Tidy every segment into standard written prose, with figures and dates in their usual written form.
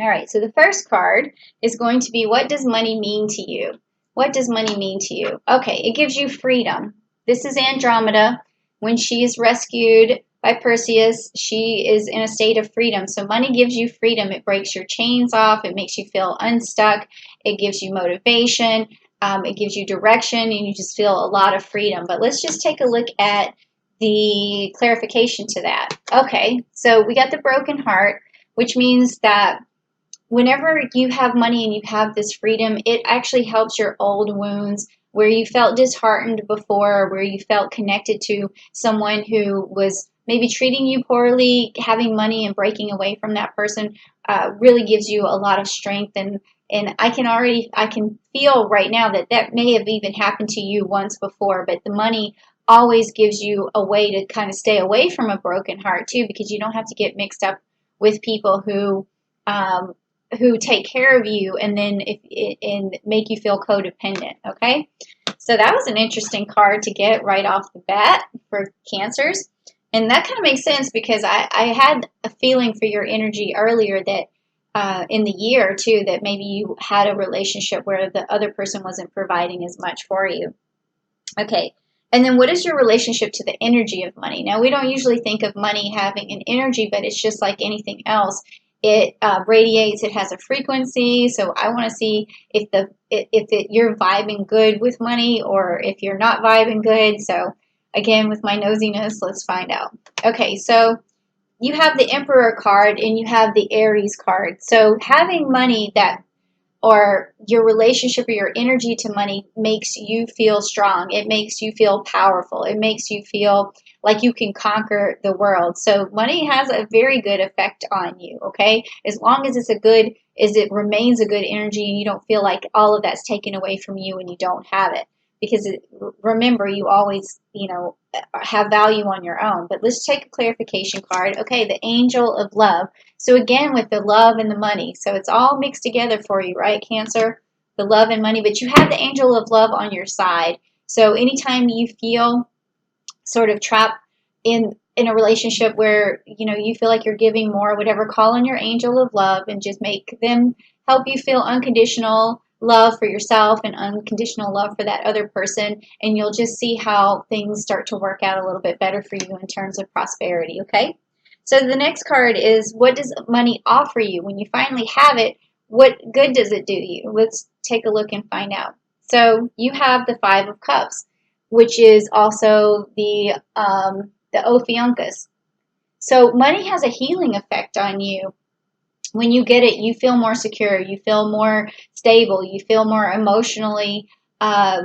All right, so the first card is going to be, what does money mean to you? What does money mean to you? Okay, it gives you freedom. This is Andromeda. When she is rescued by Perseus, she is in a state of freedom. So money gives you freedom. It breaks your chains off. It makes you feel unstuck. It gives you motivation. It gives you direction, and you just feel a lot of freedom. But let's just take a look at the clarification to that. Okay, so we got the broken heart, which means that whenever you have money and you have this freedom, it actually helps your old wounds where you felt disheartened before, where you felt connected to someone who was maybe treating you poorly. Having money and breaking away from that person really gives you a lot of strength. And I can feel right now that that may have even happened to you once before, but the money always gives you a way to kind of stay away from a broken heart too, because you don't have to get mixed up with people um, who take care of you and then and make you feel codependent. Okay, so that was an interesting card to get right off the bat for Cancers, and that kind of makes sense because I had a feeling for your energy earlier that in the year too, that maybe you had a relationship where the other person wasn't providing as much for you. Okay. And then what is your relationship to the energy of money? Now, we don't usually think of money having an energy, but it's just like anything else. It radiates, it has a frequency. So I want to see you're vibing good with money or if you're not vibing good. So again, with my nosiness, let's find out. Okay, so you have the Emperor card and you have the Aries card. So having money that or your relationship or your energy to money makes you feel strong. It makes you feel powerful. It makes you feel like you can conquer the world. So money has a very good effect on you, okay? As long as it remains a good energy and you don't feel like all of that's taken away from you when you don't have it. Because remember, you always, have value on your own. But let's take a clarification card. Okay, the Angel of Love. So again, with the love and the money. So it's all mixed together for you, right, Cancer? The love and money. But you have the Angel of Love on your side. So anytime you feel sort of trapped in a relationship where, you feel like you're giving more, whatever, call on your Angel of Love and just make them help you feel unconditional love for yourself and unconditional love for that other person, and you'll just see how things start to work out a little bit better for you in terms of prosperity. Okay, so the next card is, what does money offer you when you finally have it? What good does it do you? Let's take a look and find out. So you have the Five of Cups, which is also the Ophiuncus. So money has a healing effect on you. When you get it, you feel more secure, you feel more stable, you feel more uh,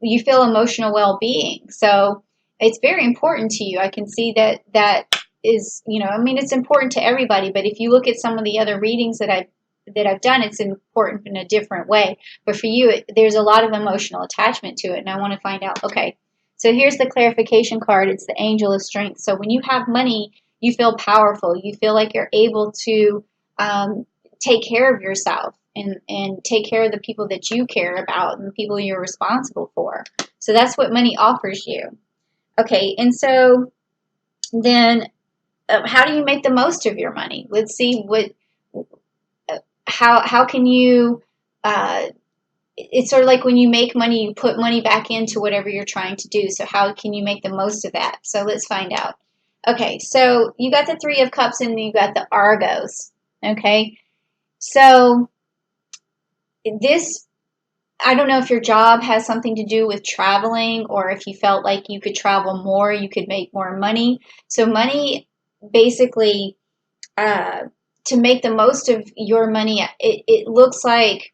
you feel emotional well-being. So it's very important to you. I can see that is, it's important to everybody, but if you look at some of the other readings that I've done, it's important in a different way. But for you, there's a lot of emotional attachment to it, and I want to find out. Okay, so here's the clarification card. It's the Angel of Strength. So when you have money, you feel powerful. You feel like you're able to take care of yourself and take care of the people that you care about and the people you're responsible for. So that's what money offers you. Okay, and so then how do you make the most of your money? Let's see how can you it's sort of like when you make money, you put money back into whatever you're trying to do. So how can you make the most of that? So let's find out. Okay, so you got the Three of Cups and you got the Argos. Okay, so this, I don't know if your job has something to do with traveling or if you felt like you could travel more, you could make more money. So money basically, to make the most of your money, it looks like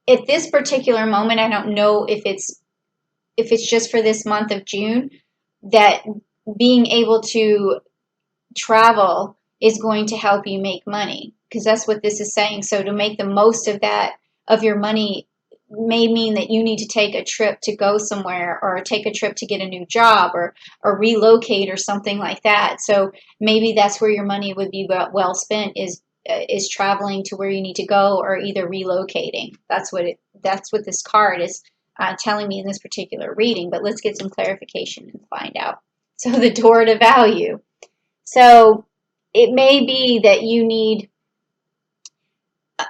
at this particular moment, I don't know if it's just for this month of June, that being able to travel is going to help you make money, because that's what this is saying. So to make the most of that, of your money, may mean that you need to take a trip to go somewhere or take a trip to get a new job or relocate or something like that. So maybe that's where your money would be well spent, is traveling to where you need to go or either relocating. That's what this card is telling me in this particular reading. But let's get some clarification and find out. So the door to value. So it may be that you need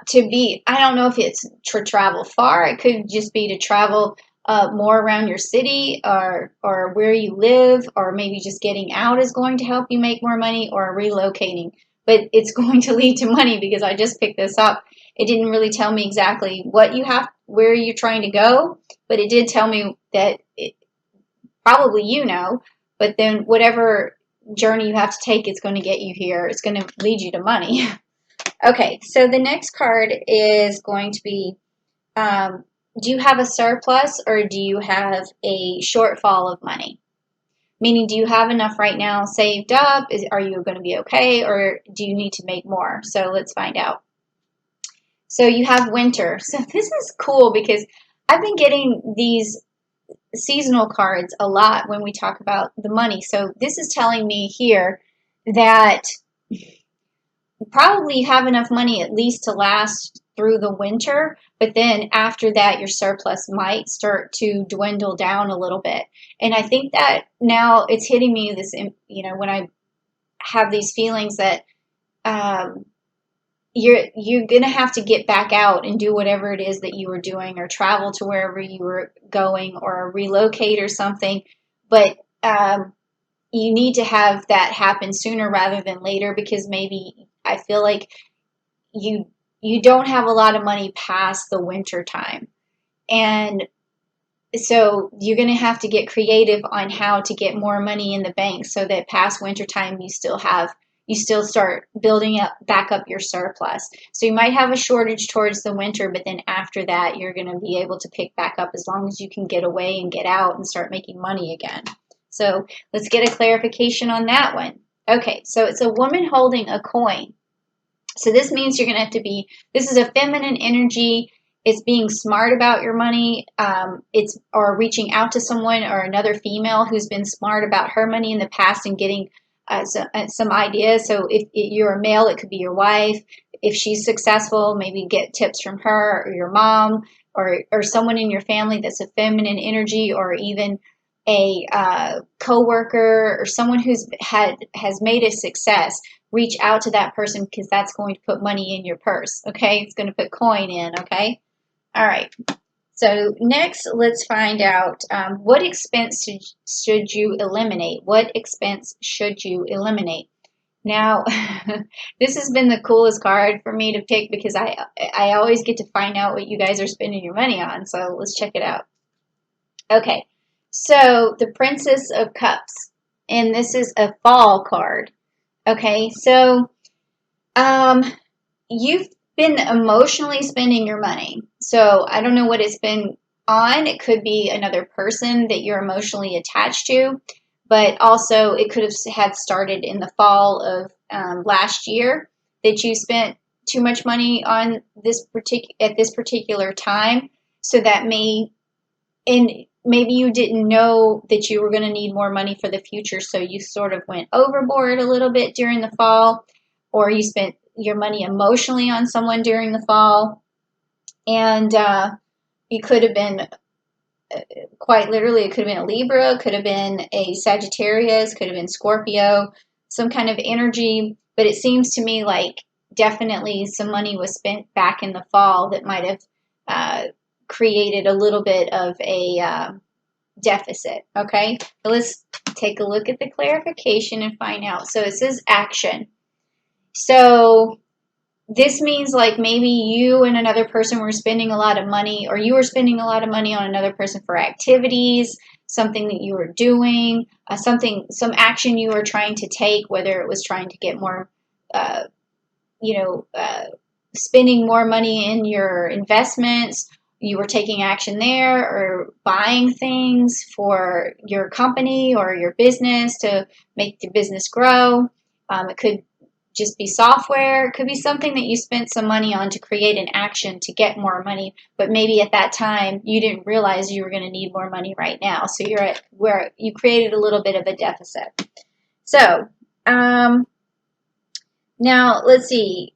to be, I don't know if it's to travel far. It could just be to travel more around your city or where you live, or maybe just getting out is going to help you make more money, or relocating. But it's going to lead to money because I just picked this up. It didn't really tell me exactly what you have, where you're trying to go, but it did tell me that probably but then whatever journey you have to take, it's going to get you here. It's going to lead you to money. Okay, so the next card is going to be, do you have a surplus or do you have a shortfall of money? Meaning, do you have enough right now saved up? Are you going to be okay, or do you need to make more? So let's find out. So you have winter. So this is cool because I've been getting these seasonal cards a lot when we talk about the money. So this is telling me here that probably have enough money at least to last through the winter, but then after that your surplus might start to dwindle down a little bit. And I think that now it's hitting me this, when I have these feelings that you're gonna have to get back out and do whatever it is that you were doing, or travel to wherever you were going, or relocate or something. But you need to have that happen sooner rather than later, because maybe I feel like you don't have a lot of money past the winter time. And so you're going to have to get creative on how to get more money in the bank so that past winter time you still start building back up your surplus. So you might have a shortage towards the winter, but then after that you're going to be able to pick back up as long as you can get away and get out and start making money again. So let's get a clarification on that one. Okay, so it's a woman holding a coin. So this means you're going to have to be, this is a feminine energy. It's being smart about your money. Or reaching out to someone or another female who's been smart about her money in the past and getting some ideas. So if you're a male, it could be your wife. If she's successful, maybe get tips from her, or your mom, or someone in your family that's a feminine energy, or even a coworker or someone has made a success. Reach out to that person, because that's going to put money in your purse. Okay, it's going to put coin in. Okay, all right. So next, let's find out what expense should you eliminate. What expense should you eliminate? Now, this has been the coolest card for me to pick because I always get to find out what you guys are spending your money on. So let's check it out. Okay, so the Princess of Cups, and this is a fall card. Okay, so you've been emotionally spending your money. So I don't know what it's been on. It could be another person that you're emotionally attached to, but also it could have had started in the fall of last year that you spent too much money on at this particular time. So that maybe you didn't know that you were going to need more money for the future, so you sort of went overboard a little bit during the fall, or you spent your money emotionally on someone during the fall. And you could have been, quite literally, it could have been a Libra, could have been a Sagittarius, could have been Scorpio, some kind of energy. But it seems to me like definitely some money was spent back in the fall that might have created a little bit of a deficit. Okay, so let's take a look at the clarification and find out. So it says action. So this means like maybe you and another person were spending a lot of money, or you were spending a lot of money on another person for activities, something that you were doing, some action you were trying to take, whether it was trying to get more, spending more money in your investments. You were taking action there, or buying things for your company or your business to make your business grow. It could just be software. It could be something that you spent some money on to create an action to get more money, but maybe at that time you didn't realize you were going to need more money right now. So you're at where you created a little bit of a deficit. So now let's see.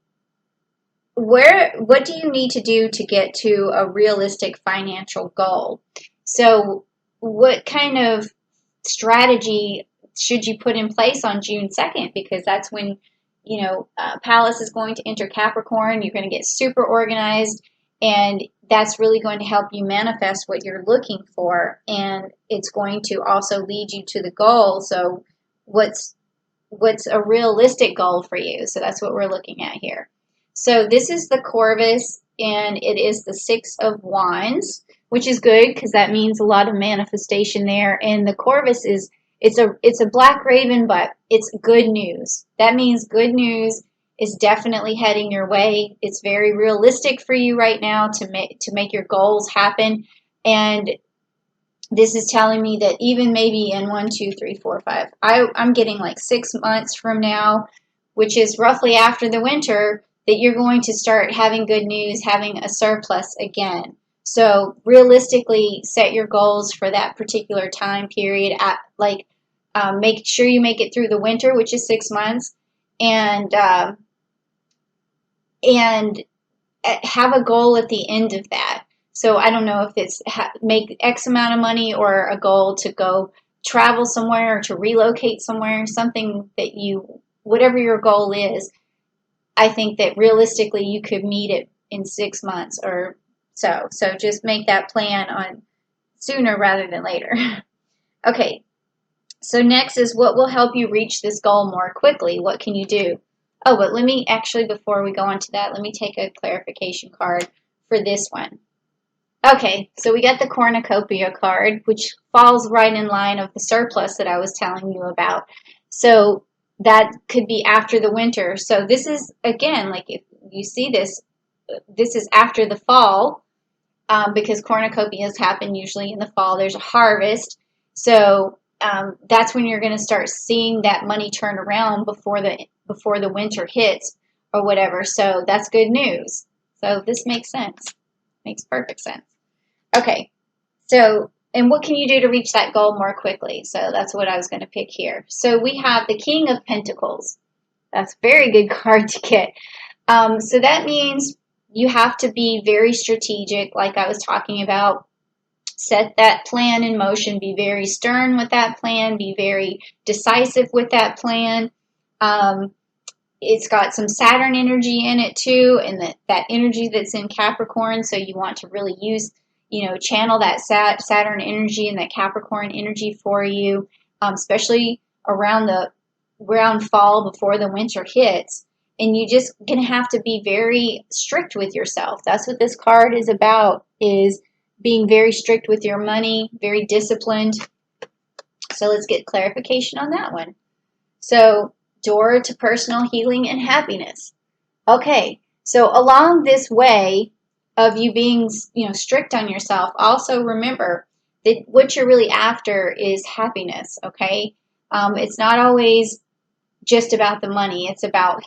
What do you need to do to get to a realistic financial goal? So what kind of strategy should you put in place on June 2nd? Because that's when Pallas is going to enter Capricorn. You're going to get super organized, and that's really going to help you manifest what you're looking for, and it's going to also lead you to the goal. So what's a realistic goal for you? So that's what we're looking at here. So this is the Corvus, and it is the Six of Wands, which is good because that means a lot of manifestation there. And the Corvus it's a black raven, but it's good news. That means good news is definitely heading your way. It's very realistic for you right now to make your goals happen. And this is telling me that even maybe in 1, 2, 3, 4, 5, I'm getting like 6 months from now, which is roughly after the winter, that you're going to start having good news, having a surplus again. So realistically, set your goals for that particular time period. Make sure you make it through the winter, which is 6 months, and have a goal at the end of that. So I don't know if it's make X amount of money or a goal to go travel somewhere or to relocate somewhere, something that whatever your goal is, I think that realistically you could meet it in 6 months or so. So just make that plan on sooner rather than later. Okay, so next is what will help you reach this goal more quickly. What can you do? Oh, but let me actually, before we go on to that, let me take a clarification card for this one. Okay, so we got the cornucopia card, which falls right in line of the surplus that I was telling you about. So that could be after the winter. So this is, again, like if you see this is after the fall, because cornucopias happen usually in the fall. There's a harvest. So that's when you're going to start seeing that money turn around before the winter hits or whatever. So that's good news. So this makes sense. Makes perfect sense. Okay. So, and what can you do to reach that goal more quickly? So that's what I was going to pick here. So we have the King of Pentacles. That's a very good card to get. So that means you have to be very strategic, like I was talking about. Set that plan in motion. Be very stern with that plan. Be very decisive with that plan. It's got some Saturn energy in it too, and that energy that's in Capricorn. So you want to really use, channel that Saturn energy and that Capricorn energy for you, especially around fall before the winter hits. And you just gonna have to be very strict with yourself. That's what this card is about, is being very strict with your money, very disciplined. So let's get clarification on that one. So door to personal healing and happiness. Okay, so along this way of you being, strict on yourself, also remember that what you're really after is happiness, okay? It's not always just about the money. It's about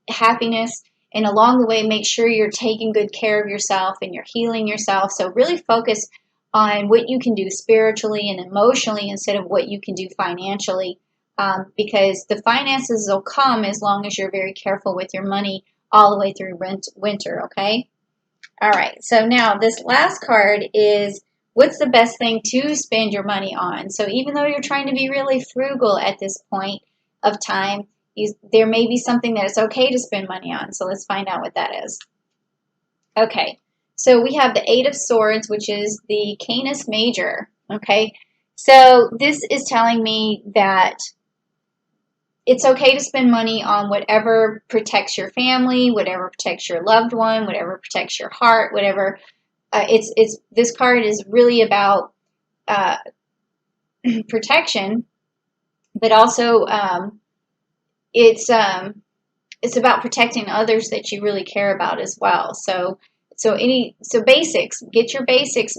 happiness, and along the way, make sure you're taking good care of yourself and you're healing yourself. So really focus on what you can do spiritually and emotionally instead of what you can do financially, because the finances will come as long as you're very careful with your money all the way through winter, okay? All right, so now this last card is what's the best thing to spend your money on? So even though you're trying to be really frugal at this point of time, there may be something that it's okay to spend money on. So let's find out what that is. Okay, so we have the Eight of Swords, which is the Canis Major. Okay, so this is telling me that it's okay to spend money on whatever protects your family, whatever protects your loved one, whatever protects your heart, whatever. This card is really about protection, but also it's about protecting others that you really care about as well. So basics, get your basics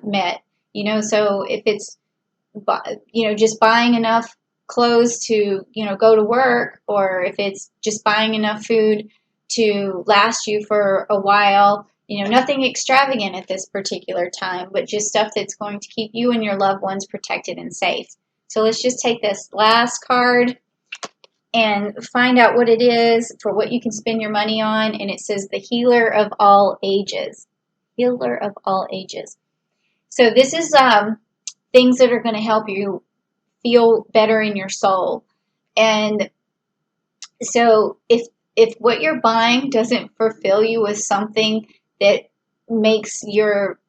met. So if it's just buying enough clothes to go to work, or if it's just buying enough food to last you for a while, nothing extravagant at this particular time, but just stuff that's going to keep you and your loved ones protected and safe. So let's just take this last card and find out what it is for what you can spend your money on. And it says the Healer of All Ages. Healer of All Ages. So this is things that are going to help you feel better in your soul. And So if what you're buying doesn't fulfill you with something that makes your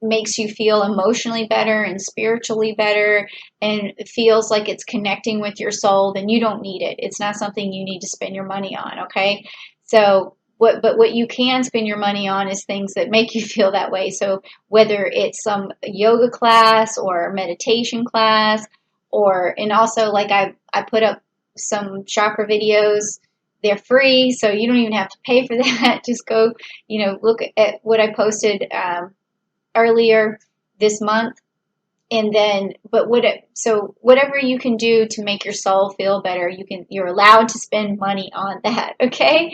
makes you feel emotionally better and spiritually better and feels like it's connecting with your soul, then you don't need it. It's not something you need to spend your money on, okay? So what you can spend your money on is things that make you feel that way. So whether it's some yoga class or meditation class, or and also like I put up some chakra videos. They're free, so you don't even have to pay for that. Just go, look at what I posted earlier this month, and then so whatever you can do to make your soul feel better, you're allowed to spend money on that. Okay,